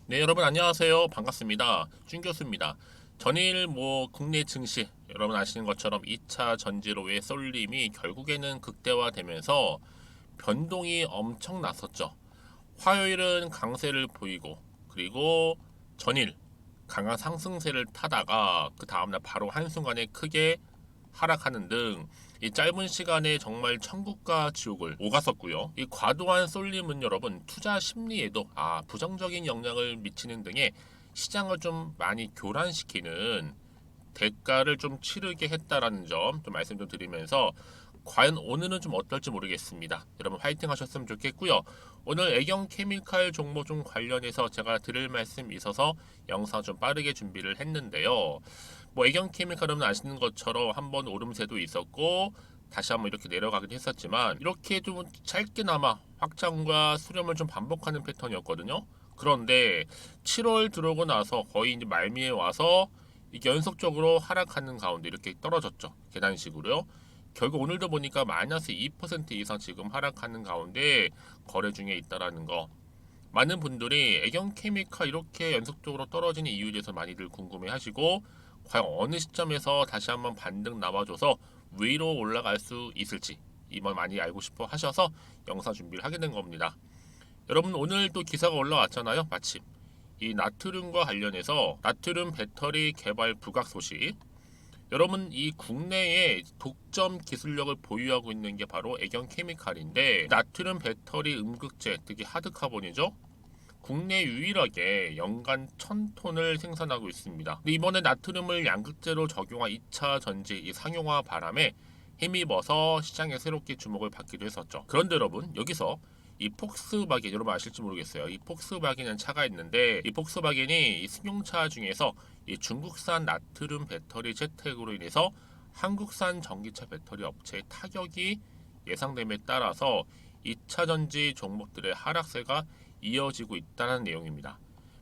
네, 여러분 안녕하세요. 반갑습니다. 준 교수입니다. 전일 국내 증시 여러분 아시는 것처럼 2차 전지로의 쏠림이 결국에는 극대화되면서 변동이 엄청 났었죠. 화요일은 강세를 보이고 그리고 전일 강한 상승세를 타다가 그 다음날 바로 한순간에 크게 하락하는 등 이 짧은 시간에 정말 천국과 지옥을 오갔었고요. 이 과도한 쏠림은 여러분 투자 심리에도 부정적인 영향을 미치는 등의 시장을 좀 많이 교란시키는 대가를 좀 치르게 했다라는 점 좀 말씀 좀 드리면서 과연 오늘은 좀 어떨지 모르겠습니다. 여러분 화이팅 하셨으면 좋겠고요. 오늘 애경 케미칼 종목 좀 관련해서 제가 드릴 말씀이 있어서 영상 좀 빠르게 준비를 했는데요. 애경 케미칼은 아시는 것처럼 한번 오름세도 있었고 다시 한번 이렇게 내려가기도 했었지만 이렇게 좀 짧게나마 확장과 수렴을 좀 반복하는 패턴이었거든요. 그런데 7월 들어오고 나서 거의 이제 말미에 와서 이게 연속적으로 하락하는 가운데 이렇게 떨어졌죠. 계단식으로요. 결국 오늘도 보니까 마이너스 2% 이상 지금 하락하는 가운데 거래 중에 있다라는 거. 많은 분들이 애경 케미칼 이렇게 연속적으로 떨어지는 이유에 대해서 많이들 궁금해 하시고 과연 어느 시점에서 다시 한번 반등 나와줘서 위로 올라갈 수 있을지 이번 많이 알고 싶어 하셔서 영상 준비를 하게 된 겁니다. 여러분 오늘 또 기사가 올라왔잖아요. 마침 이 나트륨과 관련해서 나트륨 배터리 개발 부각 소식. 여러분 이 국내에 독점 기술력을 보유하고 있는 게 바로 애경 케미칼인데 나트륨 배터리 음극재 특히 하드카본이죠. 국내 유일하게 연간 1000톤을 생산하고 있습니다. 근데 이번에 나트륨을 양극재로 적용한 2차 전지 이 상용화 바람에 힘입어서 시장에 새롭게 주목을 받기도 했었죠. 그런데 여러분 여기서 이 폭스바겐 여러분 아실지 모르겠어요. 이 폭스바겐은 차가 있는데 이 폭스바겐이 이 승용차 중에서 이 중국산 나트륨 배터리 채택으로 인해서 한국산 전기차 배터리 업체의 타격이 예상됨에 따라서 2차 전지 종목들의 하락세가 이어지고 있다는 내용입니다.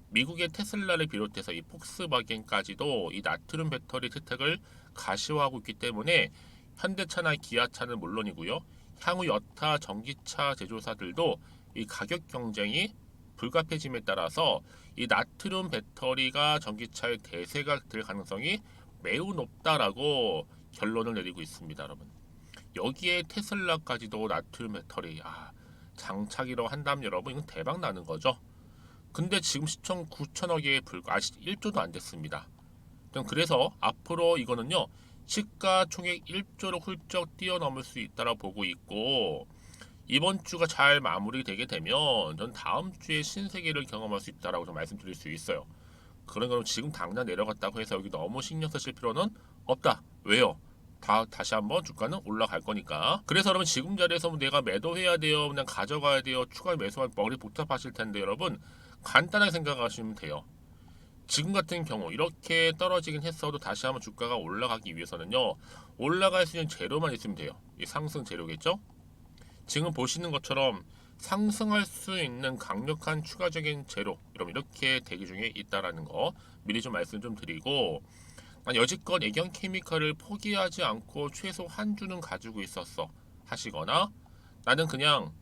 미국의 테슬라를 비롯해서 이 폭스바겐까지도 이 나트륨 배터리 채택을 가시화하고 있기 때문에 현대차나 기아차는 물론이고요. 향후 여타 전기차 제조사들도 이 가격 경쟁이 불가피해짐에 따라서 이 나트륨 배터리가 전기차의 대세가 될 가능성이 매우 높다라고 결론을 내리고 있습니다, 여러분. 여기에 테슬라까지도 나트륨 배터리 장착이라고 한다면 여러분 이건 대박 나는 거죠. 근데 지금 시총 9천억에 불과 1조도 안 됐습니다. 그래서 앞으로 이거는요 시가총액 1조를 훌쩍 뛰어넘을 수 있다고 보고 있고 이번 주가 잘 마무리되게 되면 전 다음 주에 신세계를 경험할 수 있다라고 좀 말씀드릴 수 있어요. 그런 거는 지금 당장 내려갔다고 해서 여기 너무 신경 쓰실 필요는 없다. 왜요? 다시 한번 주가는 올라갈 거니까. 그래서 여러분 지금 자리에서 내가 매도해야 돼요. 그냥 가져가야 돼요. 추가 매수할 머리 복잡하실 텐데 여러분 간단하게 생각하시면 돼요. 지금 같은 경우 이렇게 떨어지긴 했어도 다시 한번 주가가 올라가기 위해서는요. 올라갈 수 있는 재료만 있으면 돼요. 이 상승 재료겠죠? 지금 보시는 것처럼 상승할 수 있는 강력한 추가적인 재료 여러분 이렇게 대기 중에 있다라는 거 미리 좀 말씀 좀 드리고 여지껏 애경 케미칼을 포기하지 않고 최소 한 주는 가지고 있었어 하시거나 나는 그냥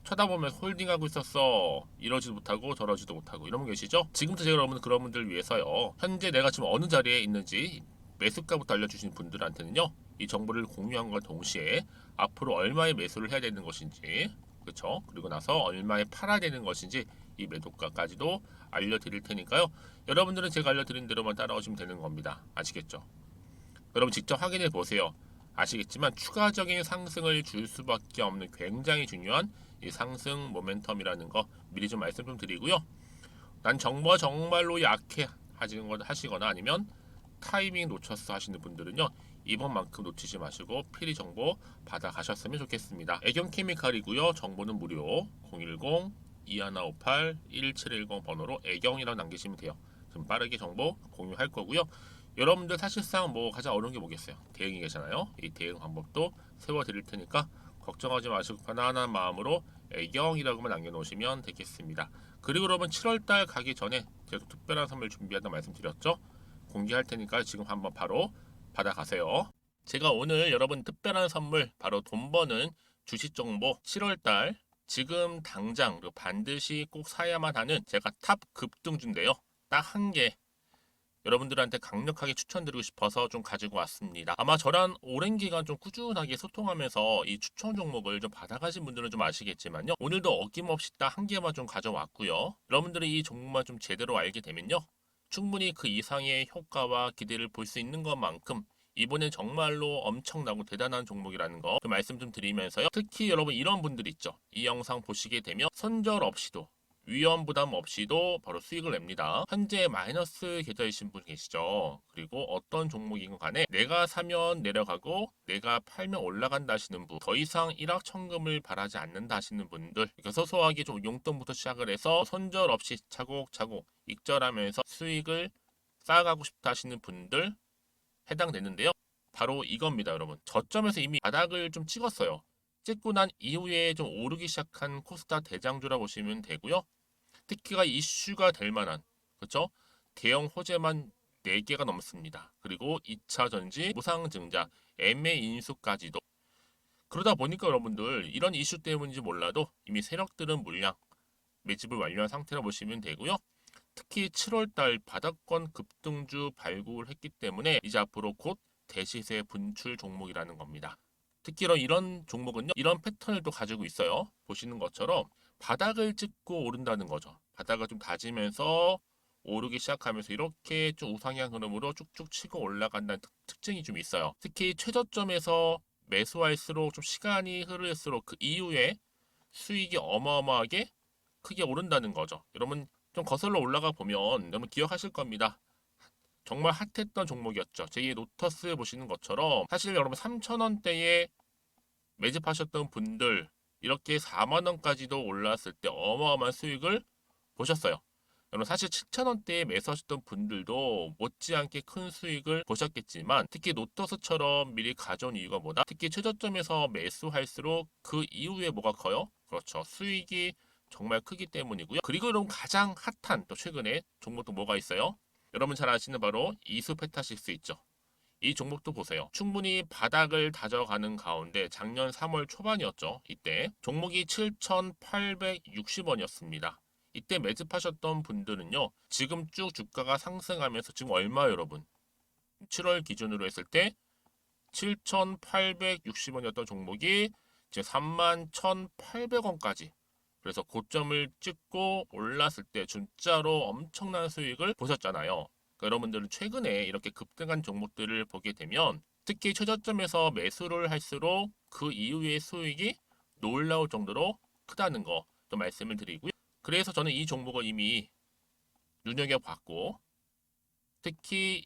쳐다보면 홀딩하고 있었어 이러지도 못하고 저러지도 못하고 이런 분 계시죠? 지금부터 제가 여러분 그런 분들 위해서요 현재 내가 지금 어느 자리에 있는지 매수가부터 알려주신 분들한테는요 이 정보를 공유한과 동시에 앞으로 얼마의 매수를 해야 되는 것인지 그렇죠? 그리고 나서 얼마에 팔아야 되는 것인지 이 매도가까지도 알려드릴 테니까요 여러분들은 제가 알려드린 대로만 따라오시면 되는 겁니다 아시겠죠? 여러분 직접 확인해 보세요 아시겠지만 추가적인 상승을 줄 수밖에 없는 굉장히 중요한 이 상승 모멘텀이라는 거 미리 좀 말씀 좀 드리고요 난 정보가 정말로 약해 하시거나 아니면 타이밍 놓쳤어 하시는 분들은요 이번만큼 놓치지 마시고 필히 정보 받아 가셨으면 좋겠습니다. 애경 케미칼이고요. 정보는 무료 010-2158-1710 번호로 애경이라고 남기시면 돼요. 좀 빠르게 정보 공유할 거고요. 여러분들 사실상 가장 어려운 게 뭐겠어요? 대응이 계잖아요. 이 대응 방법도 세워 드릴 테니까 걱정하지 마시고 편안한 마음으로 애경이라고만 남겨놓으시면 되겠습니다. 그리고 여러분 7월달 가기 전에 제가 특별한 선물 준비한다 말씀드렸죠? 공개할 테니까 지금 한번 바로 받아가세요. 제가 오늘 여러분 특별한 선물 바로 돈 버는 주식 정보 7월달 지금 당장 그리고 반드시 꼭 사야만 하는 제가 탑 급등주인데요. 딱 한 개 여러분들한테 강력하게 추천드리고 싶어서 좀 가지고 왔습니다. 아마 저랑 오랜 기간 좀 꾸준하게 소통하면서 이 추천 종목을 좀 받아가신 분들은 좀 아시겠지만요. 오늘도 어김없이 딱 한 개만 좀 가져왔고요. 여러분들이 이 종목만 좀 제대로 알게 되면요. 충분히 그 이상의 효과와 기대를 볼 수 있는 것만큼 이번엔 정말로 엄청나고 대단한 종목이라는 거 말씀 좀 드리면서요. 특히 여러분 이런 분들 있죠. 이 영상 보시게 되면 손절 없이도 위험 부담 없이도 바로 수익을 냅니다. 현재 마이너스 계좌이신 분 계시죠? 그리고 어떤 종목이건 간에 내가 사면 내려가고 내가 팔면 올라간다 하시는 분, 더 이상 일확천금을 바라지 않는다 하시는 분들, 소소하게 좀 용돈부터 시작을 해서 손절 없이 차곡차곡 익절하면서 수익을 쌓아가고 싶다 하시는 분들 해당되는데요. 바로 이겁니다, 여러분. 저점에서 이미 바닥을 좀 찍었어요. 찍고 난 이후에 좀 오르기 시작한 코스닥 대장주라고 보시면 되고요. 특히가 이슈가 될 만한, 그렇죠? 대형 호재만 4개가 넘습니다. 그리고 2차 전지, 무상증자, MA 인수까지도. 그러다 보니까 여러분들 이런 이슈 때문인지 몰라도 이미 세력들은 물량 매집을 완료한 상태라 보시면 되고요. 특히 7월달 바닥권 급등주 발굴했기 때문에 이제 앞으로 곧 대시세 분출 종목이라는 겁니다. 특히 이런 종목은요, 이런 패턴을 또 가지고 있어요. 보시는 것처럼 바닥을 찍고 오른다는 거죠. 바닥을 좀 다지면서 오르기 시작하면서 이렇게 좀 우상향 흐름으로 쭉쭉 치고 올라간다는 특징이 좀 있어요. 특히 최저점에서 매수할수록 좀 시간이 흐를수록 그 이후에 수익이 어마어마하게 크게 오른다는 거죠. 여러분 좀 거슬러 올라가 보면 여러분 기억하실 겁니다. 정말 핫했던 종목이었죠. 제2의 로터스 보시는 것처럼 사실 여러분 3,000원대에 매집하셨던 분들 이렇게 4만 원까지도 올랐을 때 어마어마한 수익을 보셨어요. 여러분 사실 7,000원대에 매수하셨던 분들도 못지않게 큰 수익을 보셨겠지만 특히 노터스처럼 미리 가져온 이유가 뭐다? 특히 최저점에서 매수할수록 그 이후에 뭐가 커요? 그렇죠. 수익이 정말 크기 때문이고요. 그리고 여러분 가장 핫한 또 최근에 종목도 뭐가 있어요? 여러분 잘 아시는 바로 이수페타시스 있죠. 이 종목도 보세요. 충분히 바닥을 다져가는 가운데 작년 3월 초반이었죠. 이때 종목이 7,860원이었습니다. 이때 매집하셨던 분들은요. 지금 쭉 주가가 상승하면서 지금 얼마 여러분? 7월 기준으로 했을 때 7,860원이었던 종목이 이제 31,800원까지 그래서 고점을 찍고 올랐을 때 진짜로 엄청난 수익을 보셨잖아요. 그러니까 여러분들은 최근에 이렇게 급등한 종목들을 보게 되면 특히 최저점에서 매수를 할수록 그 이후의 수익이 놀라울 정도로 크다는 거 좀 말씀을 드리고요. 그래서 저는 이 종목을 이미 눈여겨봤고 특히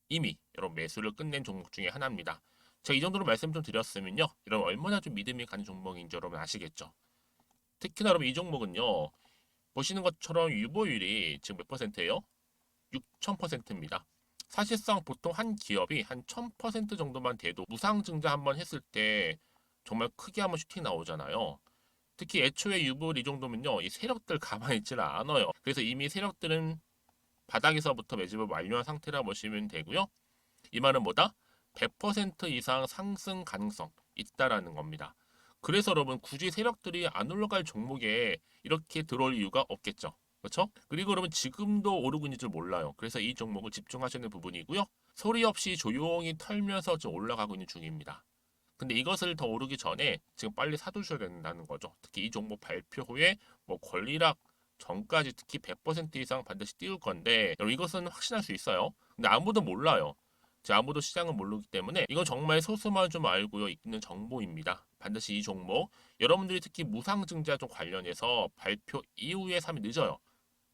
이미 여러분 매수를 끝낸 종목 중에 하나입니다. 제가 이 정도로 말씀 좀 드렸으면요. 여러분 얼마나 좀 믿음이 가는 종목인지 여러분 아시겠죠? 특히나 여러분 이 종목은요. 보시는 것처럼 유보율이 지금 몇 퍼센트예요? 6,000%입니다. 사실상 보통 한 기업이 한 1,000% 정도만 돼도 무상증자 한번 했을 때 정말 크게 한번 슈팅 나오잖아요. 특히 애초에 유보율 이 정도면요. 이 세력들 가만히 있지는 않아요. 그래서 이미 세력들은 바닥에서부터 매집을 완료한 상태라 보시면 되고요. 이 말은 뭐다? 100% 이상 상승 가능성 있다라는 겁니다. 그래서 여러분 굳이 세력들이 안 올라갈 종목에 이렇게 들어올 이유가 없겠죠. 그렇죠? 그리고 여러분 지금도 오르고 있는 줄 몰라요. 그래서 이 종목을 집중하시는 부분이고요. 소리 없이 조용히 털면서 좀 올라가고 있는 중입니다. 근데 이것을 더 오르기 전에 지금 빨리 사두셔야 된다는 거죠. 특히 이 종목 발표 후에 뭐 권리락 전까지 특히 100% 이상 반드시 띄울 건데 여러분 이것은 확신할 수 있어요. 근데 아무도 몰라요. 아무도 시장을 모르기 때문에 이건 정말 소수만 좀 알고 있는 정보입니다. 반드시 이 종목 여러분들이 특히 무상증자 쪽 관련해서 발표 이후에 사면 늦어요.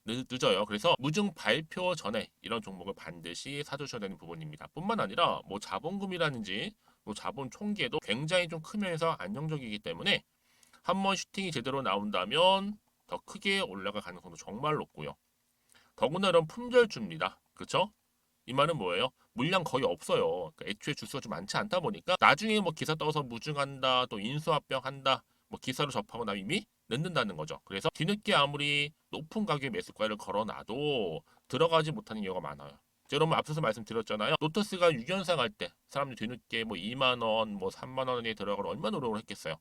늦어요. 그래서 무증 발표 전에 이런 종목을 반드시 사두셔야 되는 부분입니다. 뿐만 아니라 뭐 자본금이라든지 뭐 자본 총계도 굉장히 좀 크면서 안정적이기 때문에 한번 슈팅이 제대로 나온다면 더 크게 올라갈 가능성도 정말 높고요. 더구나 이런 품절주입니다. 그렇죠? 이 말은 뭐예요? 물량 거의 없어요. 그러니까 애초에 주수가 좀 많지 않다 보니까 나중에 뭐 기사 떠서 무증한다, 또 인수합병한다, 뭐 기사로 접하고 나면 이미 늦는다는 거죠. 그래서 뒤늦게 아무리 높은 가격의 매수가를 걸어놔도 들어가지 못하는 경우가 많아요. 여러분 앞서서 말씀드렸잖아요. 로터스가 6연상 할 때 사람들이 뒤늦게 뭐 2만 원, 뭐 3만 원에 들어가고 얼마나 노력을 했겠어요.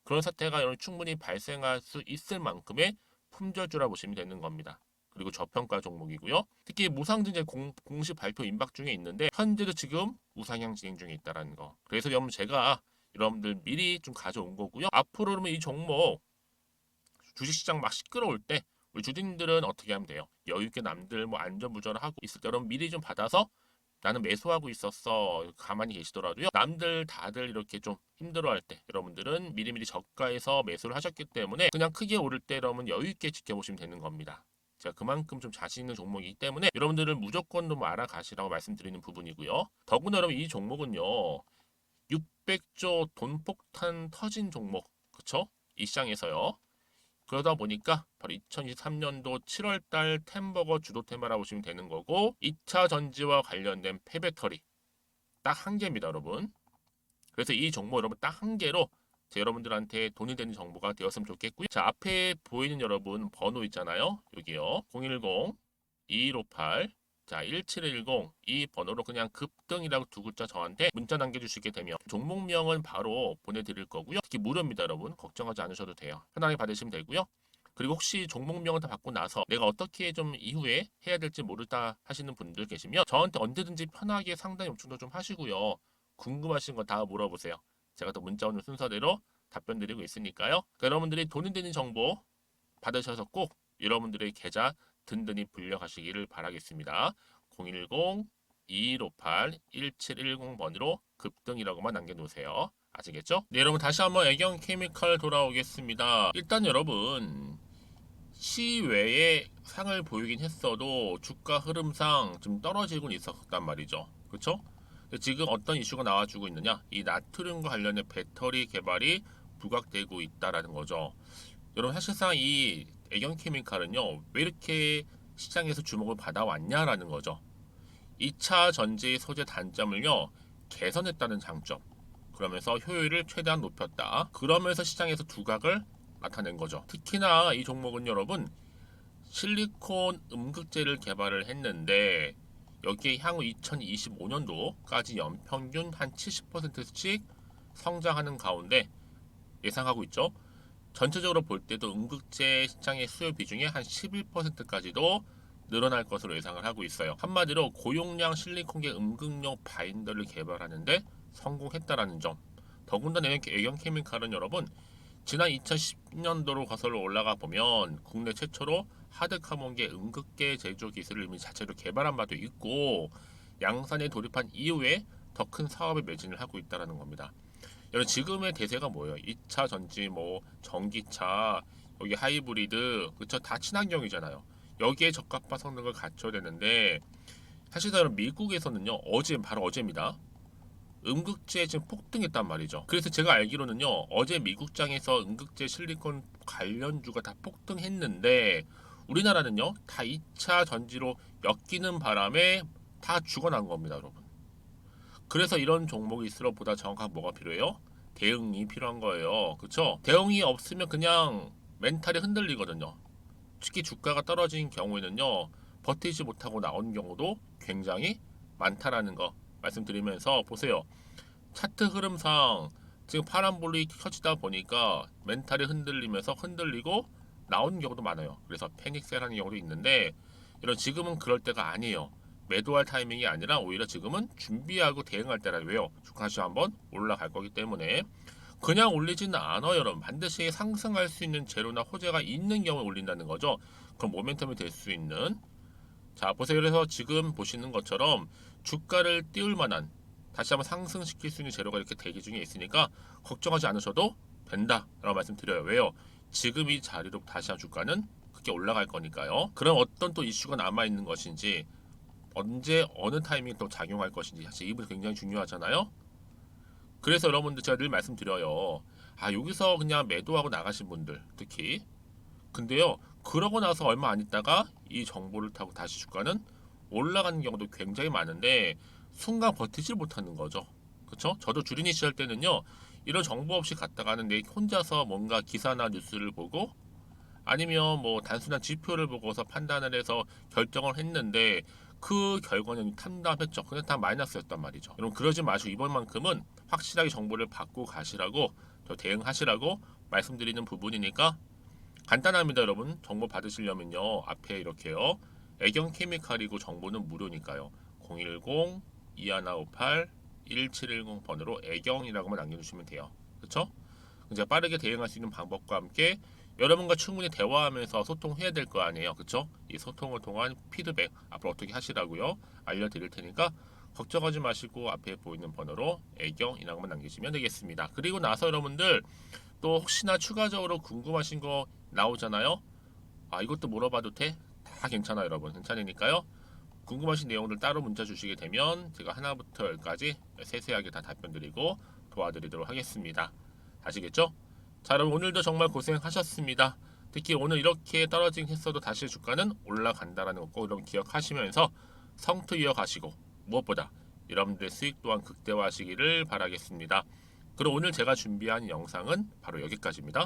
그런 사태가 여러분 충분히 발생할 수 있을 만큼의 품절주라 보시면 되는 겁니다. 그리고 저평가 종목이고요. 특히 무상증자 공식 발표 임박 중에 있는데 현재도 지금 우상향 진행 중에 있다는 거. 그래서 여러분 제가 여러분들 미리 좀 가져온 거고요. 앞으로 그러면 이 종목 주식시장 막 시끄러울 때 우리 주주님들은 어떻게 하면 돼요? 여유 있게 남들 뭐 안전부전을 하고 있을 때 여러분 미리 좀 받아서 나는 매수하고 있었어. 가만히 계시더라도요. 남들 다들 이렇게 좀 힘들어할 때 여러분들은 미리미리 저가에서 매수를 하셨기 때문에 그냥 크게 오를 때 여러분 여유 있게 지켜보시면 되는 겁니다. 제가 그만큼 좀 자신 있는 종목이기 때문에 여러분들은 무조건 좀 알아가시라고 말씀드리는 부분이고요. 더구나 여러분 이 종목은요. 600조 돈폭탄 터진 종목. 그쵸? 이 시장에서요. 그러다 보니까 바로 2023년도 7월달 템버거 주도 테마라고 보시면 되는 거고 2차 전지와 관련된 폐배터리 딱 한 개입니다 여러분. 그래서 이 정보 여러분 딱 한 개로 여러분들한테 돈이 되는 정보가 되었으면 좋겠고요. 자 앞에 보이는 여러분 번호 있잖아요. 여기요. 010-2158 자, 1710 이 번호로 그냥 급등이라고 두 글자 저한테 문자 남겨주시게 되면 종목명은 바로 보내드릴 거고요. 특히 무료입니다, 여러분. 걱정하지 않으셔도 돼요. 편하게 받으시면 되고요. 그리고 혹시 종목명을 다 받고 나서 내가 어떻게 좀 이후에 해야 될지 모르다 하시는 분들 계시면 저한테 언제든지 편하게 상담 요청도 좀 하시고요. 궁금하신 거 다 물어보세요. 제가 또 문자 오는 순서대로 답변 드리고 있으니까요. 그러니까 여러분들이 돈이 되는 정보 받으셔서 꼭 여러분들의 계좌 든든히 불려가시기를 바라겠습니다. 010-2158-1710번으로 급등이라고만 남겨놓으세요. 아시겠죠? 네, 여러분 다시 한번 애경 케미칼 돌아오겠습니다. 일단 여러분 시외에 상을 보이긴 했어도 주가 흐름상 좀 떨어지곤 있었단 말이죠. 그렇죠? 지금 어떤 이슈가 나와주고 있느냐? 이 나트륨과 관련된 배터리 개발이 부각되고 있다라는 거죠. 여러분 사실상 이 애경케미칼은요 왜 이렇게 시장에서 주목을 받아왔냐라는 거죠. 2차 전지 소재 단점을요 개선했다는 장점. 그러면서 효율을 최대한 높였다. 그러면서 시장에서 두각을 나타낸 거죠. 특히나 이 종목은 여러분 실리콘 음극재를 개발을 했는데 여기에 향후 2025년도까지 연평균 한 70%씩 성장하는 가운데 예상하고 있죠. 전체적으로 볼 때도 음극재 시장의 수요 비중이 한 11%까지도 늘어날 것으로 예상을 하고 있어요. 한마디로 고용량 실리콘계 음극용 바인더를 개발하는데 성공했다라는 점. 더군다나 애경케미칼은 여러분 지난 2010년도로 거슬러 올라가 보면 국내 최초로 하드카본계 음극계 제조 기술을 이미 자체로 개발한 바도 있고 양산에 돌입한 이후에 더 큰 사업에 매진을 하고 있다는 겁니다. 여러분 지금의 대세가 뭐예요? 2차 전지, 뭐 전기차, 여기 하이브리드, 그쵸? 다 친환경이잖아요. 여기에 적합한 성능을 갖춰야 되는데 사실상 미국에서는요 어제 바로 어제입니다. 음극재 지금 폭등했단 말이죠. 그래서 제가 알기로는요 어제 미국장에서 음극재 실리콘 관련주가 다 폭등했는데 우리나라는요 다 2차 전지로 엮이는 바람에 다 죽어난 겁니다, 여러분. 그래서 이런 종목이 있을수록 보다 정확한 뭐가 필요해요? 대응이 필요한 거예요. 그쵸? 대응이 없으면 그냥 멘탈이 흔들리거든요. 특히 주가가 떨어진 경우에는요 버티지 못하고 나온 경우도 굉장히 많다라는 거 말씀드리면서 보세요. 차트 흐름상 지금 파란불이 켜지다 보니까 멘탈이 흔들리고 나오는 경우도 많아요. 그래서 패닉셀하는 경우도 있는데 이런 지금은 그럴 때가 아니에요. 매도할 타이밍이 아니라 오히려 지금은 준비하고 대응할 때라. 왜요? 주가 다시 한번 올라갈 거기 때문에 그냥 올리지는 않아요, 여러분. 반드시 상승할 수 있는 재료나 호재가 있는 경우에 올린다는 거죠. 그럼 모멘텀이 될 수 있는. 자, 보세요. 그래서 지금 보시는 것처럼 주가를 띄울 만한 다시 한번 상승시킬 수 있는 재료가 이렇게 대기 중에 있으니까 걱정하지 않으셔도 된다라고 말씀드려요. 왜요? 지금 이 자리로 다시 한 주가는 크게 올라갈 거니까요. 그럼 어떤 또 이슈가 남아 있는 것인지 언제 어느 타이밍에 또 작용할 것인지 사실 이 부분이 굉장히 중요하잖아요. 그래서 여러분들 제가 늘 말씀드려요. 아 여기서 그냥 매도하고 나가신 분들 특히 근데요 그러고 나서 얼마 안 있다가 이 정보를 타고 다시 주가는 올라가는 경우도 굉장히 많은데 순간 버티질 못하는 거죠. 그렇죠? 저도 주린이 시절 때는요 이런 정보 없이 갔다가는 내 혼자서 뭔가 기사나 뉴스를 보고 아니면 뭐 단순한 지표를 보고서 판단을 해서 결정을 했는데 그 결과는 탐담했죠. 근데 다 마이너스였단 말이죠. 여러분 그러지 마시고 이번만큼은 확실하게 정보를 받고 가시라고 저 대응하시라고 말씀드리는 부분이니까 간단합니다. 여러분 정보 받으시려면요 앞에 이렇게요 애경 케미칼이고 정보는 무료니까요 010-2158-1710 번호로 애경이라고만 남겨주시면 돼요. 그렇죠? 이제 빠르게 대응할 수 있는 방법과 함께 여러분과 충분히 대화하면서 소통해야 될 거 아니에요. 그렇죠? 이 소통을 통한 피드백 앞으로 어떻게 하시라고요 알려드릴 테니까 걱정하지 마시고 앞에 보이는 번호로 애경이라고만 남기시면 되겠습니다. 그리고 나서 여러분들 또 혹시나 추가적으로 궁금하신 거 나오잖아요. 아 이것도 물어봐도 돼? 다 괜찮아요 여러분. 괜찮으니까요. 궁금하신 내용들 따로 문자 주시게 되면 제가 하나부터 열까지 세세하게 다 답변 드리고 도와드리도록 하겠습니다. 아시겠죠? 자 여러분 오늘도 정말 고생하셨습니다. 특히 오늘 이렇게 떨어지긴 했어도 다시 주가는 올라간다라는 거 꼭 여러분 기억하시면서 성투 이어가시고 무엇보다 여러분들의 수익 또한 극대화하시기를 바라겠습니다. 그리고 오늘 제가 준비한 영상은 바로 여기까지입니다.